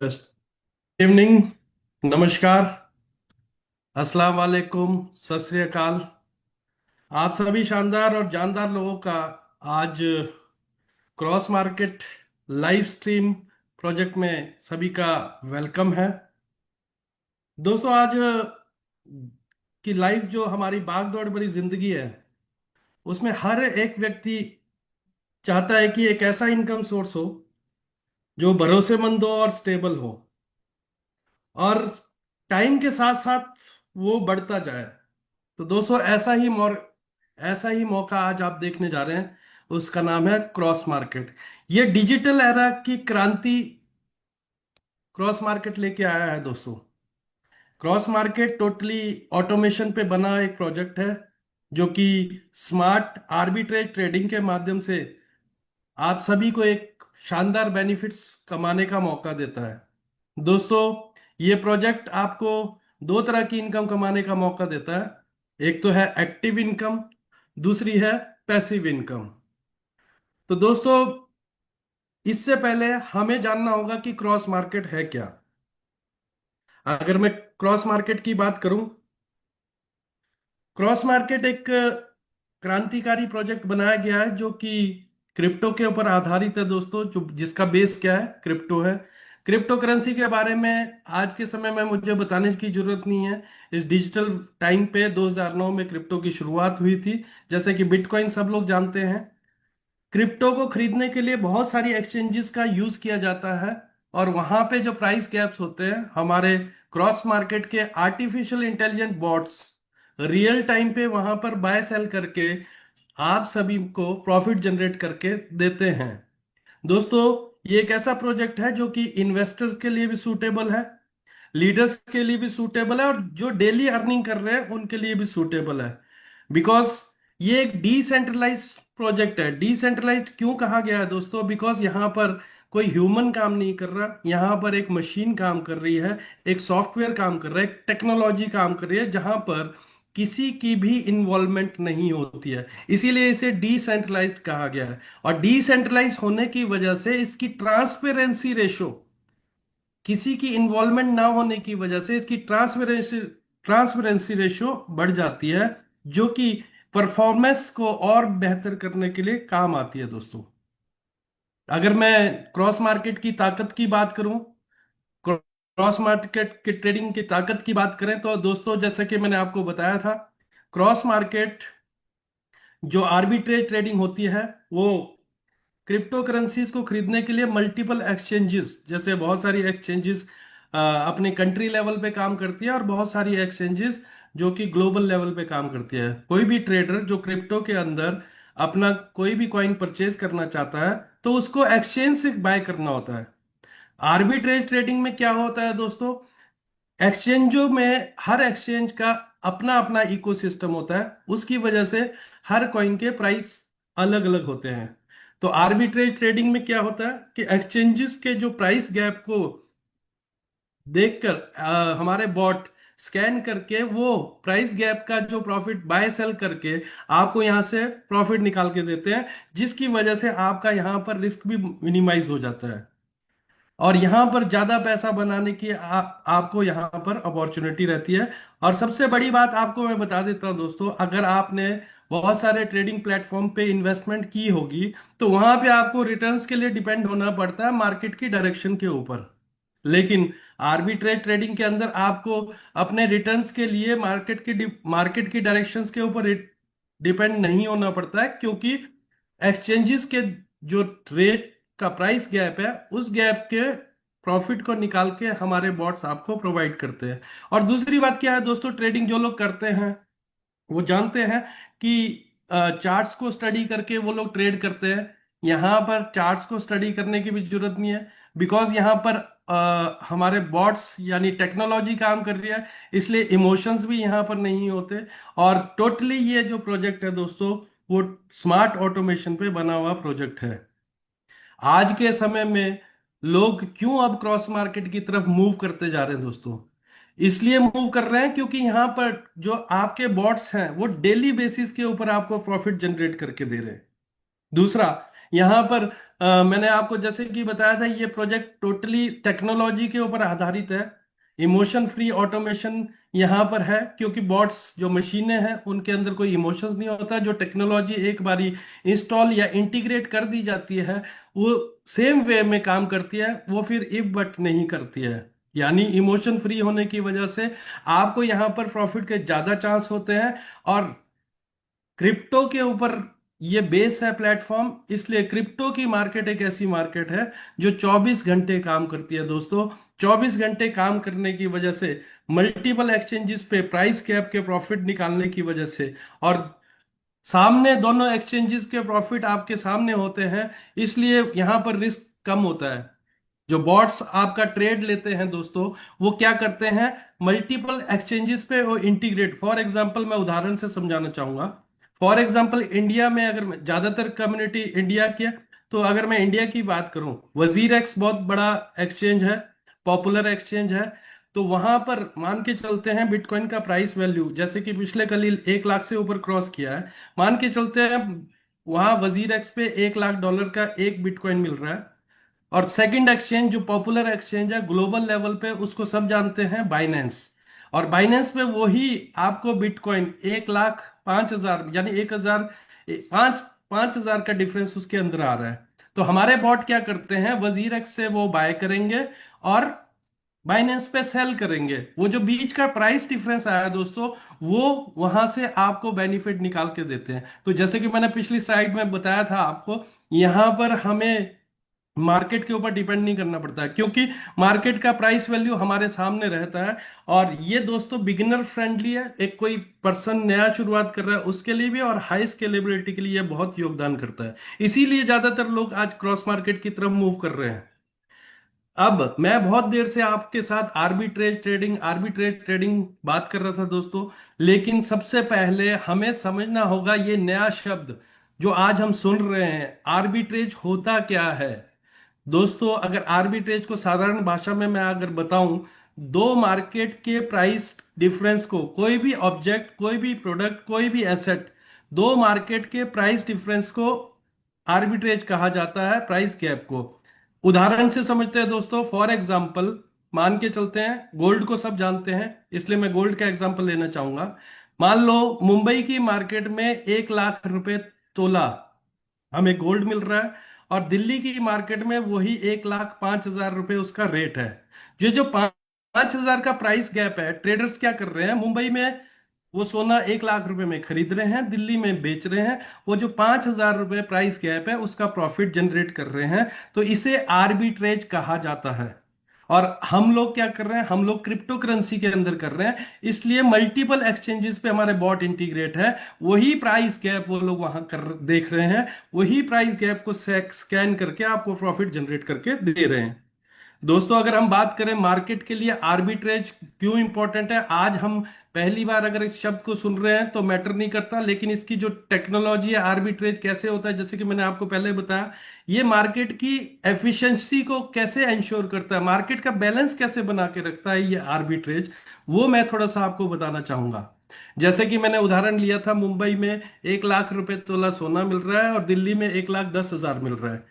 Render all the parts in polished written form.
Evening. नमस्कार। अस्सलाम वालेकुम। सत श्री अकाल। आप सभी शानदार और जानदार लोगों का आज cross market live stream project में सभी का वेलकम है। दोस्तों, आज की लाइफ जो हमारी भाग दौड़ भरी जिंदगी है, उसमें हर एक व्यक्ति चाहता है कि एक ऐसा इनकम सोर्स हो जो भरोसेमंद हो और स्टेबल हो, और टाइम के साथ साथ वो बढ़ता जाए। तो दोस्तों, ऐसा ही मौका आज आप देखने जा रहे हैं। उसका नाम है क्रॉस मार्केट। ये डिजिटल एरा की क्रांति क्रॉस मार्केट लेके आया है दोस्तों। क्रॉस मार्केट टोटली ऑटोमेशन पे बना एक प्रोजेक्ट है, जो कि स्मार्ट आर्बिट्रेज ट्रेडिंग के माध्यम से आप सभी को एक शानदार बेनिफिट्स कमाने का मौका देता है। दोस्तों, ये प्रोजेक्ट आपको दो तरह की इनकम कमाने का मौका देता है। एक तो है एक्टिव इनकम, दूसरी है पैसिव इनकम। तो दोस्तों, इससे पहले हमें जानना होगा कि क्रॉस मार्केट है क्या। अगर मैं क्रॉस मार्केट की बात करूं, क्रॉस मार्केट एक क्रांतिकारी प्रोजेक्ट बनाया गया है जो कि क्रिप्टो के ऊपर आधारित है दोस्तों। जो जिसका बेस क्या है, क्रिप्टो है। क्रिप्टो करेंसी के बारे में आज के समय में मुझे बताने की जरूरत नहीं है। इस डिजिटल टाइम पे 2009 में क्रिप्टो की शुरुआत हुई थी। जैसे कि बिटकॉइन सब लोग जानते हैं। क्रिप्टो को खरीदने के लिए बहुत सारी एक्सचेंजेस का यूज किया जाता है, और वहां पे जो प्राइस गैप्स होते हैं, हमारे क्रॉस मार्केट के artificial intelligent bots real time पे वहां पर बाय सेल करके आप सभी को प्रॉफिट जनरेट करके देते हैं। दोस्तों, ये एक ऐसा प्रोजेक्ट है जो कि इन्वेस्टर्स के लिए भी सूटेबल है, लीडर्स के लिए भी सूटेबल है, और जो डेली अर्निंग कर रहे हैं उनके लिए भी सूटेबल है। बिकॉज ये एक डिसेंट्रलाइज प्रोजेक्ट है। डिसेंट्रलाइज्ड क्यों कहा गया है दोस्तों? बिकॉज यहाँ पर कोई ह्यूमन काम नहीं कर रहा, यहाँ पर एक मशीन काम कर रही है, एक सॉफ्टवेयर काम कर रहा है, एक टेक्नोलॉजी काम कर रही है, जहां पर किसी की भी इन्वॉल्वमेंट नहीं होती है। इसीलिए इसे डिसेंट्रलाइज्ड कहा गया है। और डिसेंट्रलाइज होने की वजह से इसकी ट्रांसपेरेंसी रेशो, किसी की इन्वॉल्वमेंट ना होने की वजह से इसकी ट्रांसपेरेंसी रेशियो बढ़ जाती है, जो कि परफॉर्मेंस को और बेहतर करने के लिए काम आती है दोस्तों। अगर मैं क्रॉस मार्केट की ताकत की बात करूं, क्रॉस मार्केट के ट्रेडिंग की ताकत की बात करें, तो दोस्तों जैसे कि मैंने आपको बताया था, क्रॉस मार्केट जो आर्बिट्रेज ट्रेडिंग होती है, वो क्रिप्टो करेंसीज को खरीदने के लिए मल्टीपल एक्सचेंजेस, जैसे बहुत सारी एक्सचेंजेस अपने कंट्री लेवल पे काम करती है, और बहुत सारी एक्सचेंजेस जो कि ग्लोबल लेवल पे काम करती है। कोई भी ट्रेडर जो क्रिप्टो के अंदर अपना कोई भी कॉइन परचेज करना चाहता है, तो उसको एक्सचेंज से बाय करना होता है। आर्बिट्रेज ट्रेडिंग में क्या होता है दोस्तों? एक्सचेंजों में हर एक्सचेंज का अपना अपना इकोसिस्टम होता है, उसकी वजह से हर कॉइन के प्राइस अलग अलग होते हैं। तो आर्बिट्रेज ट्रेडिंग में क्या होता है कि एक्सचेंजेस के जो प्राइस गैप को देखकर हमारे बॉट स्कैन करके वो प्राइस गैप का जो प्रॉफिट बाय सेल करके आपको यहां से प्रॉफिट निकाल के देते हैं, जिसकी वजह से आपका यहां पर रिस्क भी मिनिमाइज हो जाता है, और यहां पर ज्यादा पैसा बनाने की आपको यहां पर अपॉर्चुनिटी रहती है। और सबसे बड़ी बात आपको मैं बता देता हूं दोस्तों, अगर आपने बहुत सारे ट्रेडिंग प्लेटफॉर्म पे इन्वेस्टमेंट की होगी, तो वहां पे आपको रिटर्न्स के लिए डिपेंड होना पड़ता है मार्केट की डायरेक्शन के ऊपर। लेकिन आर्बिट्रेज ट्रेडिंग के अंदर आपको अपने रिटर्न्स के लिए मार्केट की डायरेक्शंस के ऊपर डिपेंड नहीं होना पड़ता है, क्योंकि एक्सचेंजेस के जो रेट का प्राइस गैप है, उस गैप के प्रॉफिट को निकाल के हमारे बॉट्स आपको प्रोवाइड करते हैं। और दूसरी बात क्या है दोस्तों, ट्रेडिंग जो लोग करते हैं वो जानते हैं कि चार्ट्स को स्टडी करके वो लोग ट्रेड करते हैं। यहाँ पर चार्ट्स को स्टडी करने की भी जरूरत नहीं है, बिकॉज यहाँ पर हमारे बॉट्स यानी टेक्नोलॉजी काम कर रही है, इसलिए इमोशंस भी यहाँ पर नहीं होते। और टोटली ये जो प्रोजेक्ट है दोस्तों, वो स्मार्ट ऑटोमेशन पे बना हुआ प्रोजेक्ट है। आज के समय में लोग क्यों अब क्रॉस मार्केट की तरफ मूव करते जा रहे हैं दोस्तों? इसलिए मूव कर रहे हैं क्योंकि यहां पर जो आपके बॉट्स हैं वो डेली बेसिस के ऊपर आपको प्रॉफिट जनरेट करके दे रहे हैं। दूसरा, यहां पर मैंने आपको जैसे कि बताया था, ये प्रोजेक्ट टोटली टेक्नोलॉजी के ऊपर आधारित है। इमोशन फ्री ऑटोमेशन यहाँ पर है, क्योंकि बॉट्स जो मशीनें हैं उनके अंदर कोई इमोशंस नहीं होता। जो टेक्नोलॉजी एक बारी इंस्टॉल या इंटीग्रेट कर दी जाती है वो सेम वे में काम करती है, वो फिर इफ बट नहीं करती है। यानी इमोशन फ्री होने की वजह से आपको यहाँ पर प्रॉफिट के ज्यादा चांस होते हैं। और क्रिप्टो के ऊपर ये बेस है प्लेटफॉर्म, इसलिए क्रिप्टो की मार्केट एक ऐसी मार्केट है जो 24 घंटे काम करती है दोस्तों। 24 घंटे काम करने की वजह से मल्टीपल एक्सचेंजेस पे प्राइस कैप के प्रॉफिट निकालने की वजह से, और सामने दोनों एक्सचेंजेस के प्रॉफिट आपके सामने होते हैं, इसलिए यहां पर रिस्क कम होता है। जो बॉट्स आपका ट्रेड लेते हैं दोस्तों, वो क्या करते हैं, मल्टीपल एक्सचेंजेस पे वो इंटीग्रेट। फॉर एग्जांपल मैं उदाहरण से समझाना चाहूंगा। फॉर एग्जांपल इंडिया में, अगर ज्यादातर कम्युनिटी इंडिया की है, तो अगर मैं इंडिया की बात करूं, वजीर एक्स बहुत बड़ा एक्सचेंज है, पॉपुलर एक्सचेंज है। तो वहां पर मान के चलते हैं बिटकॉइन का प्राइस वैल्यू जैसे कि पिछले कल ही 1 लाख से ऊपर क्रॉस किया है। मान के चलते हैं वहां वजीर एक्स पे $1 लाख का एक बिटकॉइन मिल रहा है। और सेकंड एक्सचेंज जो पॉपुलर एक्सचेंज है ग्लोबल लेवल पे, उसको सब जानते हैं, बाइनेंस। और बाइनेंस पे वही आपको बिटकॉइन 1,05,000 यानी 1,000, 5,000 का डिफरेंस उसके अंदर आ रहा है। तो हमारे बॉट क्या करते हैं, वजीर एक्स से वो बाय करेंगे और बाइनेंस पे सेल करेंगे। वो जो बीच का प्राइस डिफरेंस आया है दोस्तों, वो वहां से आपको बेनिफिट निकाल के देते हैं। तो जैसे कि मैंने पिछली स्लाइड में बताया था आपको, यहां पर हमें मार्केट के ऊपर डिपेंड नहीं करना पड़ता है, क्योंकि मार्केट का प्राइस वैल्यू हमारे सामने रहता है। और ये दोस्तों बिगिनर फ्रेंडली है, एक कोई पर्सन नया शुरुआत कर रहा है उसके लिए भी, और हाई स्केलेबिलिटी के लिए ये बहुत योगदान करता है। इसीलिए ज्यादातर लोग आज क्रॉस मार्केट की तरफ मूव कर रहे हैं। अब मैं बहुत देर से आपके साथ आर्बिट्रेज ट्रेडिंग बात कर रहा था दोस्तों, लेकिन सबसे पहले हमें समझना होगा ये नया शब्द जो आज हम सुन रहे हैं, आर्बिट्रेज होता क्या है। दोस्तों अगर आर्बिट्रेज को साधारण भाषा में मैं अगर बताऊं, दो मार्केट के प्राइस डिफरेंस को, कोई भी ऑब्जेक्ट, कोई भी प्रोडक्ट, कोई भी एसेट, दो मार्केट के प्राइस डिफरेंस को आर्बिट्रेज कहा जाता है, प्राइस गैप को। उदाहरण से समझते हैं दोस्तों। फॉर एग्जांपल मान के चलते हैं, गोल्ड को सब जानते हैं इसलिए मैं गोल्ड का एग्जांपल लेना चाहूंगा। मान लो मुंबई की मार्केट में 1 लाख रुपए तोला हमें गोल्ड मिल रहा है, और दिल्ली की मार्केट में वही 1,05,000 रुपए उसका रेट है। जो 5,000 का प्राइस गैप है, ट्रेडर्स क्या कर रहे हैं, मुंबई में वो सोना 1 लाख रुपए में खरीद रहे हैं, दिल्ली में बेच रहे हैं। वो जो 5,000 रुपए प्राइस गैप है उसका प्रॉफिट जनरेट कर रहे हैं। तो इसे आर्बिट्रेज कहा जाता है। और हम लोग क्या कर रहे हैं, हम लोग क्रिप्टो करेंसी के अंदर कर रहे हैं, इसलिए मल्टीपल एक्सचेंजेस पे हमारे बॉट इंटीग्रेट है। वही प्राइस गैप वो लोग वहां कर देख रहे हैं, वही प्राइस गैप को स्कैन करके आपको प्रॉफिट जनरेट करके दे रहे हैं। दोस्तों अगर हम बात करें मार्केट के लिए आर्बिट्रेज क्यों इंपॉर्टेंट है, आज हम पहली बार अगर इस शब्द को सुन रहे हैं तो मैटर नहीं करता, लेकिन इसकी जो टेक्नोलॉजी है, आर्बिट्रेज कैसे होता है, जैसे कि मैंने आपको पहले बताया, ये मार्केट की एफिशिएंसी को कैसे इंश्योर करता है, मार्केट का बैलेंस कैसे बना के रखता है ये आर्बिट्रेज, वो मैं थोड़ा सा आपको बताना चाहूंगा। जैसे कि मैंने उदाहरण लिया था, मुंबई में 1 लाख रुपए तोला सोना मिल रहा है और दिल्ली में 1,10,000 मिल रहा है।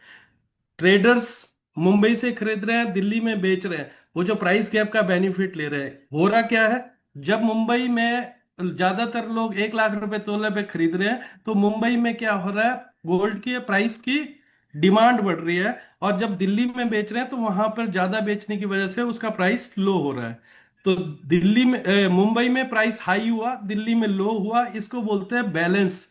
ट्रेडर्स मुंबई से खरीद रहे हैं, दिल्ली में बेच रहे हैं, वो जो प्राइस गैप का बेनिफिट ले रहे हैं। हो रहा क्या है, जब मुंबई में ज्यादातर लोग 1 लाख रुपए तोले पे खरीद रहे हैं, तो मुंबई में क्या हो रहा है, गोल्ड की प्राइस की डिमांड बढ़ रही है। और जब दिल्ली में बेच रहे हैं तो वहां पर ज्यादा बेचने की वजह से उसका प्राइस लो हो रहा है। तो दिल्ली में मुंबई में प्राइस हाई हुआ, दिल्ली में लो हुआ, इसको बोलते हैं बैलेंस।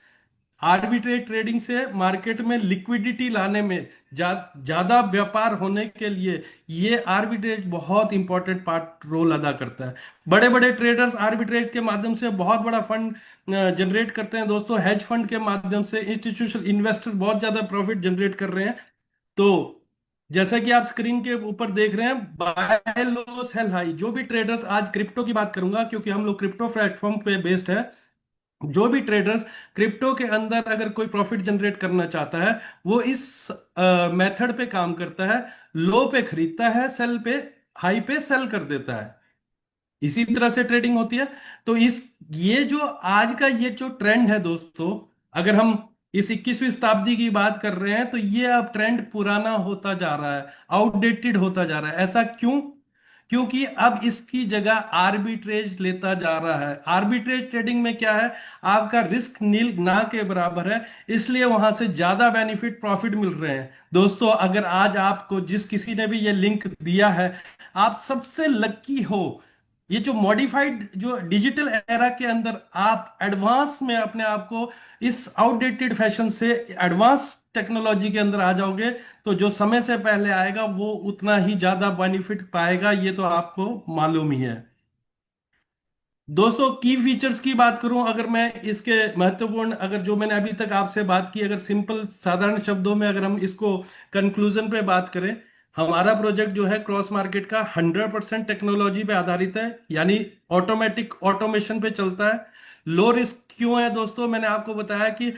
आर्बिट्रेज ट्रेडिंग से मार्केट में लिक्विडिटी लाने में, ज्यादा व्यापार होने के लिए ये आर्बिट्रेज बहुत इंपॉर्टेंट पार्ट रोल अदा करता है। बड़े बड़े ट्रेडर्स आर्बिट्रेज के माध्यम से बहुत बड़ा फंड जनरेट करते हैं दोस्तों। हेज फंड के माध्यम से इंस्टीट्यूशनल इन्वेस्टर बहुत ज्यादा प्रॉफिट जनरेट कर रहे हैं। तो जैसा कि आप स्क्रीन के ऊपर देख रहे हैं, बाय लो सेल हाई, जो भी ट्रेडर्स, आज क्रिप्टो की बात करूंगा क्योंकि हम लोग क्रिप्टो प्लेटफॉर्म पे बेस्ड है, जो भी ट्रेडर्स क्रिप्टो के अंदर अगर कोई प्रॉफिट जनरेट करना चाहता है, वो इस मेथड पे काम करता है। लो पे खरीदता है, सेल पे, हाई पे सेल कर देता है। इसी तरह से ट्रेडिंग होती है। तो इस ये जो आज का ये जो ट्रेंड है दोस्तों, अगर हम इस 21वीं शताब्दी की बात कर रहे हैं, तो ये अब ट्रेंड पुराना होता जा रहा है, आउटडेटेड होता जा रहा है। ऐसा क्यों? क्योंकि अब इसकी जगह आर्बिट्रेज लेता जा रहा है। आर्बिट्रेज ट्रेडिंग में क्या है, आपका रिस्क नील ना के बराबर है, इसलिए वहां से ज्यादा बेनिफिट प्रॉफिट मिल रहे हैं। दोस्तों, अगर आज आपको जिस किसी ने भी ये लिंक दिया है, आप सबसे लकी हो। ये जो मॉडिफाइड जो डिजिटल एरा के अंदर आप एडवांस में अपने आप को इस आउटडेटेड फैशन से एडवांस टेक्नोलॉजी के अंदर आ जाओगे, तो जो समय से पहले आएगा वो उतना ही ज्यादा बेनिफिट पाएगा, ये तो आपको मालूम ही है। दोस्तों, की फीचर्स की बात करूं, अगर मैं इसके महत्वपूर्ण, अगर जो मैंने अभी तक आपसे बात की, अगर सिंपल साधारण शब्दों में अगर हम इसको कंक्लूजन पे बात करें, हमारा प्रोजेक्ट जो है क्रॉस मार्केट का 100% टेक्नोलॉजी पे आधारित है, यानी ऑटोमेटिक ऑटोमेशन पे चलता है। लो रिस्क क्यों है दोस्तों? मैंने आपको बताया कि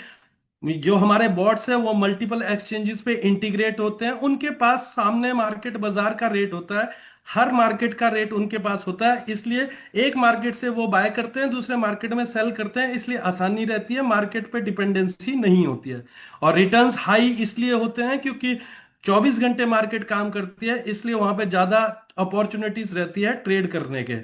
जो हमारे बॉट्स है वो मल्टीपल एक्सचेंजेस पे इंटीग्रेट होते हैं, उनके पास सामने मार्केट बाजार का रेट होता है, हर मार्केट का रेट उनके पास होता है, इसलिए एक मार्केट से वो बाय करते हैं, दूसरे मार्केट में सेल करते हैं, इसलिए आसानी रहती है, मार्केट पे डिपेंडेंसी नहीं होती है। और रिटर्न्स हाई इसलिए होते हैं क्योंकि 24 घंटे मार्केट काम करती है, इसलिए वहां पे ज्यादा अपॉर्चुनिटीज रहती है ट्रेड करने के।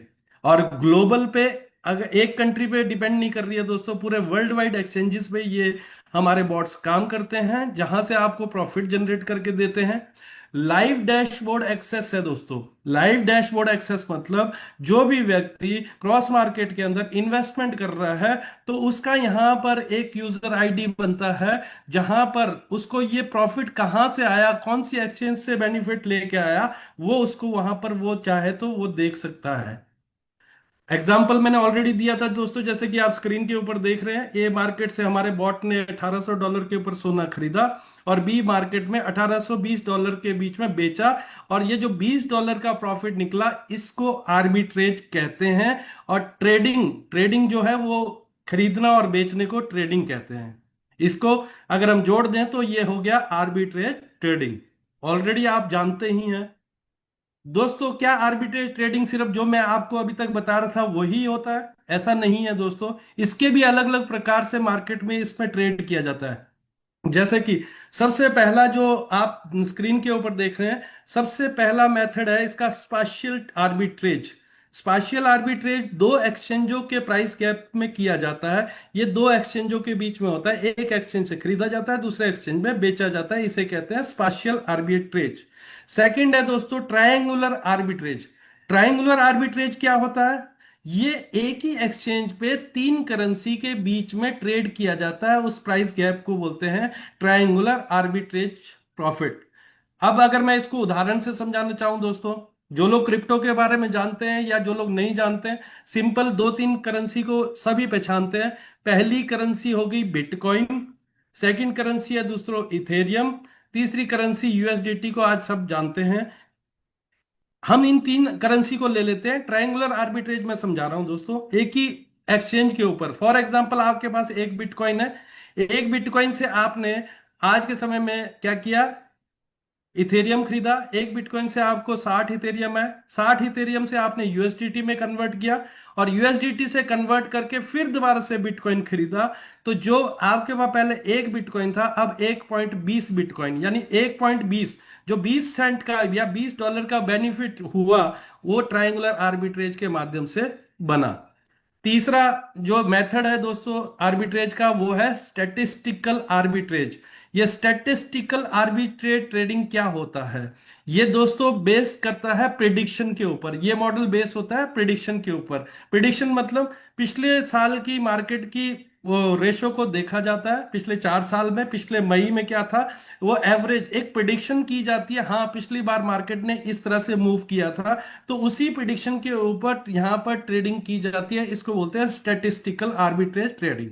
और ग्लोबल पे, अगर एक कंट्री पे डिपेंड नहीं कर रही है दोस्तों, पूरे वर्ल्ड वाइड एक्सचेंजेस पे ये हमारे बॉट्स काम करते हैं, जहां से आपको प्रॉफिट जनरेट करके देते हैं। लाइव डैशबोर्ड एक्सेस है दोस्तों। लाइव डैशबोर्ड एक्सेस मतलब जो भी व्यक्ति क्रॉस मार्केट के अंदर इन्वेस्टमेंट कर रहा है, तो उसका यहां पर एक यूजर आईडी बनता है, जहां पर उसको ये प्रॉफिट कहां से आया, कौन सी एक्सचेंज से बेनिफिट लेके आया, वो उसको वहां पर वो चाहे तो वो देख सकता है। एग्जाम्पल मैंने ऑलरेडी दिया था दोस्तों, जैसे कि आप स्क्रीन के ऊपर देख रहे हैं, ए मार्केट से हमारे बॉट ने $1800 के ऊपर सोना खरीदा, और बी मार्केट में $1820 के बीच में बेचा, और ये जो $20 का प्रॉफिट निकला, इसको आर्बिट्रेज कहते हैं। और ट्रेडिंग ट्रेडिंग जो है वो खरीदना और बेचने को ट्रेडिंग कहते हैं। इसको अगर हम जोड़ दें तो ये हो गया आर्बिट्रेज ट्रेडिंग। ऑलरेडी आप जानते ही हैं दोस्तों। क्या आर्बिट्रेज ट्रेडिंग सिर्फ जो मैं आपको अभी तक बता रहा था वही होता है? ऐसा नहीं है दोस्तों, इसके भी अलग अलग प्रकार से मार्केट में इसमें ट्रेड किया जाता है। जैसे कि सबसे पहला जो आप स्क्रीन के ऊपर देख रहे हैं, सबसे पहला मेथड है इसका स्पाशियल आर्बिट्रेज। स्पाशियल आर्बिट्रेज दो एक्सचेंजों के प्राइस गैप में किया जाता है। ये दो एक्सचेंजों के बीच में होता है, एक एक्सचेंज से खरीदा जाता है, दूसरे एक्सचेंज में बेचा जाता है, इसे कहते हैं स्पाशियल आर्बिट्रेज। सेकंड है दोस्तों ट्रायंगुलर आर्बिट्रेज। ट्रायंगुलर आर्बिट्रेज क्या होता है? ये एक ही एक्सचेंज पे तीन करेंसी के बीच में ट्रेड किया जाता है, उस प्राइस गैप को बोलते हैं ट्रायंगुलर आर्बिट्रेज प्रॉफिट। अब अगर मैं इसको उदाहरण से समझाना चाहूं दोस्तों, जो लोग क्रिप्टो के बारे में जानते हैं या जो लोग नहीं जानते हैं, सिंपल दो तीन करेंसी को सभी पहचानते हैं। पहली करेंसी हो गई बिटकॉइन, सेकंड करेंसी है दूसरों इथेरियम, तीसरी करेंसी यूएसडीटी को आज सब जानते हैं। हम इन तीन करेंसी को ले लेते हैं। ट्रायंगुलर आर्बिट्रेज में समझा रहा हूं दोस्तों, एक ही एक्सचेंज के ऊपर। फॉर एग्जांपल, आपके पास एक बिटकॉइन है, एक बिटकॉइन से आपने आज के समय में क्या किया, इथेरियम खरीदा। एक बिटकॉइन से आपको 60 इथेरियम है, 60 इथेरियम से आपने यूएसडीटी में कन्वर्ट किया, और यूएसडीटी से कन्वर्ट करके फिर दोबारा से बिटकॉइन खरीदा। तो जो आपके पास पहले एक बिटकॉइन था, अब 1.20 बिटकॉइन, यानी 1.20, जो 20 सेंट का या $20 का बेनिफिट हुआ, वो ट्रायंगुलर आर्बिट्रेज के माध्यम से बना। तीसरा जो मेथड है दोस्तों आर्बिट्रेज का, वो है स्टैटिस्टिकल आर्बिट्रेज। ये स्टैटिस्टिकल आर्बिट्रेज ट्रेडिंग क्या होता है? ये दोस्तों बेस करता है प्रिडिक्शन के ऊपर। ये मॉडल बेस होता है प्रिडिक्शन के ऊपर। प्रिडिक्शन मतलब पिछले साल की मार्केट की वो रेशो को देखा जाता है, पिछले 4 साल में पिछले मई में क्या था, वो एवरेज एक प्रिडिक्शन की जाती है। हाँ, पिछली बार मार्केट ने इस तरह से मूव किया था, तो उसी प्रिडिक्शन के ऊपर यहां पर ट्रेडिंग की जाती है, इसको बोलते हैं स्टैटिस्टिकल आर्बिट्रेज ट्रेडिंग।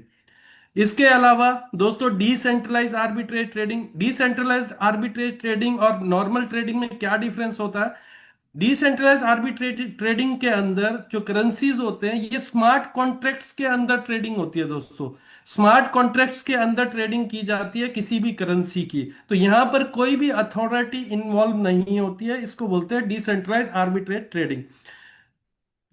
इसके अलावा दोस्तों decentralize arbitrage trading. Decentralized arbitrage trading और नॉर्मल ट्रेडिंग में क्या डिफरेंस होता है? डिसेंट्रलाइज आर्बिट्रेज ट्रेडिंग के अंदर जो करेंसीज होते हैं, ये स्मार्ट कॉन्ट्रैक्ट्स के अंदर ट्रेडिंग होती है दोस्तों। स्मार्ट कॉन्ट्रैक्ट्स के अंदर ट्रेडिंग की जाती है किसी भी करेंसी की, तो यहां पर कोई भी अथॉरिटी इन्वॉल्व नहीं होती है, इसको बोलते हैं डिसेंट्रलाइज आर्बिट्रेज ट्रेडिंग।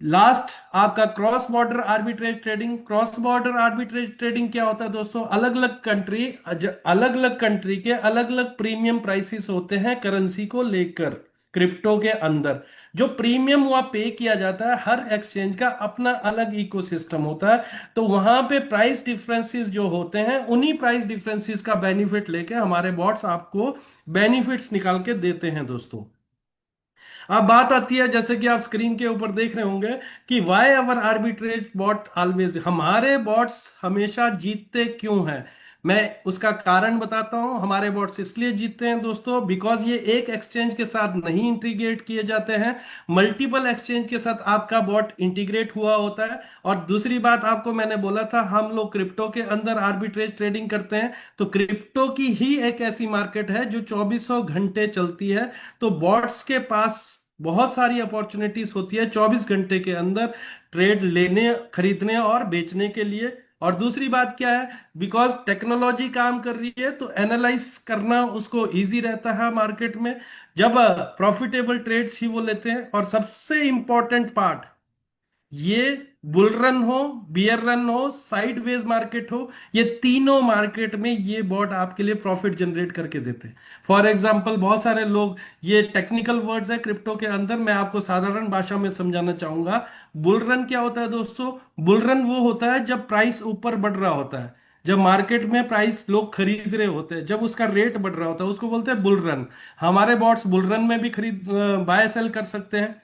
लास्ट आपका cross border arbitrage trading. Cross border arbitrage trading क्या होता है दोस्तों? अलग अलग कंट्री के अलग अलग प्रीमियम प्राइसेस होते हैं करेंसी को लेकर। क्रिप्टो के अंदर जो प्रीमियम वहां पे किया जाता है, हर एक्सचेंज का अपना अलग इकोसिस्टम होता है। तो वहां पे प्राइस डिफरेंसेस जो होते हैं, उन्हीं प्राइस डिफरेंसेस का बेनिफिट लेके हमारे बॉट्स आपको बेनिफिट्स निकाल के देते हैं दोस्तों। अब बात आती है, जैसे कि आप स्क्रीन के ऊपर देख रहे होंगे, कि why our arbitrage bot always, हमारे बॉट्स हमेशा जीतते क्यों हैं। मैं उसका कारण बताता हूं। हमारे बॉट्स इसलिए जीतते हैं दोस्तों, बिकॉज ये एक एक्सचेंज के साथ नहीं इंटीग्रेट किए जाते हैं, मल्टीपल एक्सचेंज के साथ आपका बॉट इंटीग्रेट हुआ होता है। और दूसरी बात आपको मैंने बोला था, हम लोग क्रिप्टो के अंदर आर्बिट्रेज ट्रेडिंग करते हैं। तो क्रिप्टो की ही एक ऐसी मार्केट है जो 2400 घंटे चलती है। तो बॉट्स के पास बहुत सारी अपॉर्चुनिटीज होती है 24 घंटे के अंदर ट्रेड लेने, खरीदने और बेचने के लिए। और दूसरी बात क्या है, बिकॉज टेक्नोलॉजी काम कर रही है तो एनालाइज करना उसको इजी रहता है मार्केट में, जब प्रॉफिटेबल ट्रेड्स ही वो लेते हैं। और सबसे इंपॉर्टेंट पार्ट, ये बुल रन हो, बियर रन हो, साइडवेज मार्केट हो, ये तीनों मार्केट में ये बॉट आपके लिए प्रॉफिट जनरेट करके देते हैं। फॉर एग्जांपल, बहुत सारे लोग, ये टेक्निकल वर्ड्स है क्रिप्टो के अंदर, मैं आपको साधारण भाषा में समझाना चाहूंगा। बुल रन क्या होता है दोस्तों? बुल रन वो होता है जब प्राइस ऊपर बढ़ रहा होता है, जब मार्केट में प्राइस लोग खरीद रहे होते हैं, जब उसका रेट बढ़ रहा होता है, उसको बोलते हैं बुल रन। हमारे बॉट्स बुल रन में भी खरीद बाय सेल कर सकते हैं।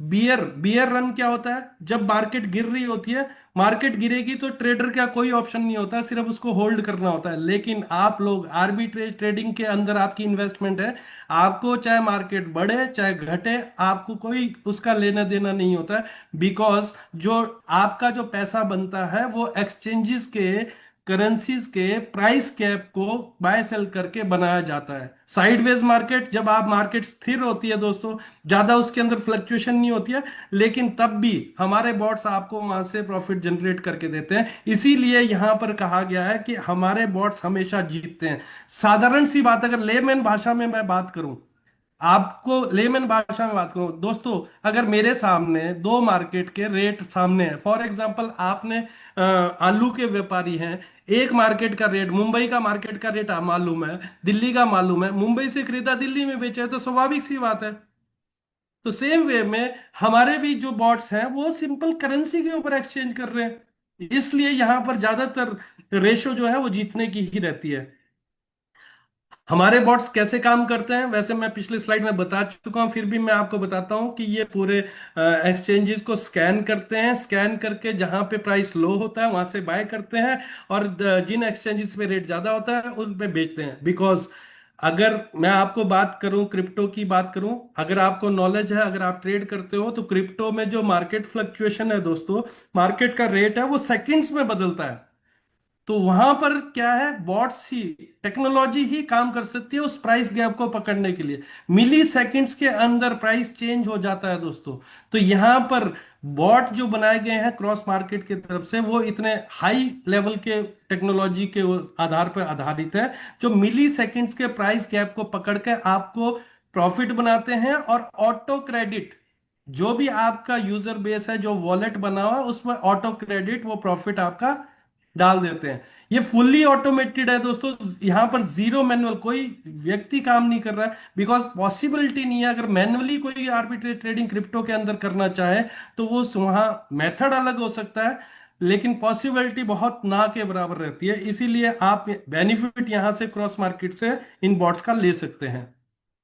बियर बियर रन क्या होता है? जब मार्केट गिर रही होती है, मार्केट गिरेगी तो ट्रेडर का कोई ऑप्शन नहीं होता, सिर्फ उसको होल्ड करना होता है। लेकिन आप लोग आर्बिट्रेज ट्रेडिंग के अंदर आपकी इन्वेस्टमेंट है, आपको चाहे मार्केट बढ़े चाहे घटे, आपको कोई उसका लेना देना नहीं होता है। बिकॉज जो आपका जो पैसा बनता है वो एक्सचेंजेस के करेंसीज के प्राइस कैप को बाय सेल करके बनाया जाता है। साइडवेज मार्केट, जब आप मार्केट स्थिर होती है दोस्तों, ज्यादा उसके अंदर फ्लक्चुएशन नहीं होती है, लेकिन तब भी हमारे बॉट्स आपको वहां से प्रॉफिट जनरेट करके देते हैं। इसीलिए यहां पर कहा गया है कि हमारे बॉट्स हमेशा जीतते हैं। साधारण सी बात, अगर लेमैन भाषा में मैं बात करूं, आपको लेमन भाषा में बात करूं दोस्तों, अगर मेरे सामने दो मार्केट के रेट सामने है, फॉर एग्जांपल आपने आलू के व्यापारी हैं, एक मार्केट का रेट, मुंबई का मार्केट का रेट मालूम है, दिल्ली का मालूम है, मुंबई से खरीदा दिल्ली में बेचा है, तो स्वाभाविक सी बात है। तो सेम वे में हमारे भी जो बॉट्स हैं वो सिंपल करेंसी के ऊपर एक्सचेंज कर रहे हैं, इसलिए यहां पर ज्यादातर रेशो जो है वो जीतने की ही रहती है। हमारे बॉट्स कैसे काम करते हैं, वैसे मैं पिछले स्लाइड में बता चुका हूं, फिर भी मैं आपको बताता हूं कि ये पूरे एक्सचेंजेस को स्कैन करते हैं, स्कैन करके जहां पे प्राइस लो होता है वहां से बाय करते हैं, और जिन एक्सचेंजेस पे रेट ज्यादा होता है उन पे बेचते हैं। बिकॉज अगर मैं आपको बात करूं, क्रिप्टो की बात करूं, अगर आपको नॉलेज है, अगर आप ट्रेड करते हो, तो क्रिप्टो में जो मार्केट फ्लक्चुएशन है दोस्तों, मार्केट का रेट है वो सेकंड्स में बदलता है। तो वहां पर क्या है, बॉट्स ही, टेक्नोलॉजी ही काम कर सकती है उस प्राइस गैप को पकड़ने के लिए। मिली सेकेंड्स के अंदर प्राइस चेंज हो जाता है दोस्तों। तो यहां पर बॉट जो बनाए गए हैं क्रॉस मार्केट की तरफ से, वो इतने हाई लेवल के टेक्नोलॉजी के आधार पर आधारित है, जो मिली सेकेंड्स के प्राइस गैप को पकड़ के आपको प्रॉफिट बनाते हैं। और ऑटो क्रेडिट, जो भी आपका यूजर बेस है, जो वॉलेट बना हुआ है, उसमें ऑटो क्रेडिट वो प्रॉफिट आपका डाल देते हैं। ये फुल्ली ऑटोमेटेड है दोस्तों, यहां पर जीरो मैनुअल, कोई व्यक्ति काम नहीं कर रहा है, बिकॉज पॉसिबिलिटी नहीं है। अगर मैनुअली कोई आर्बिट्रेज ट्रेडिंग क्रिप्टो के अंदर करना चाहे तो वो वहां मेथड अलग हो सकता है, लेकिन पॉसिबिलिटी बहुत ना के बराबर रहती है। इसीलिए आप बेनिफिट यहां से क्रॉस मार्केट से इन बॉट्स का ले सकते हैं।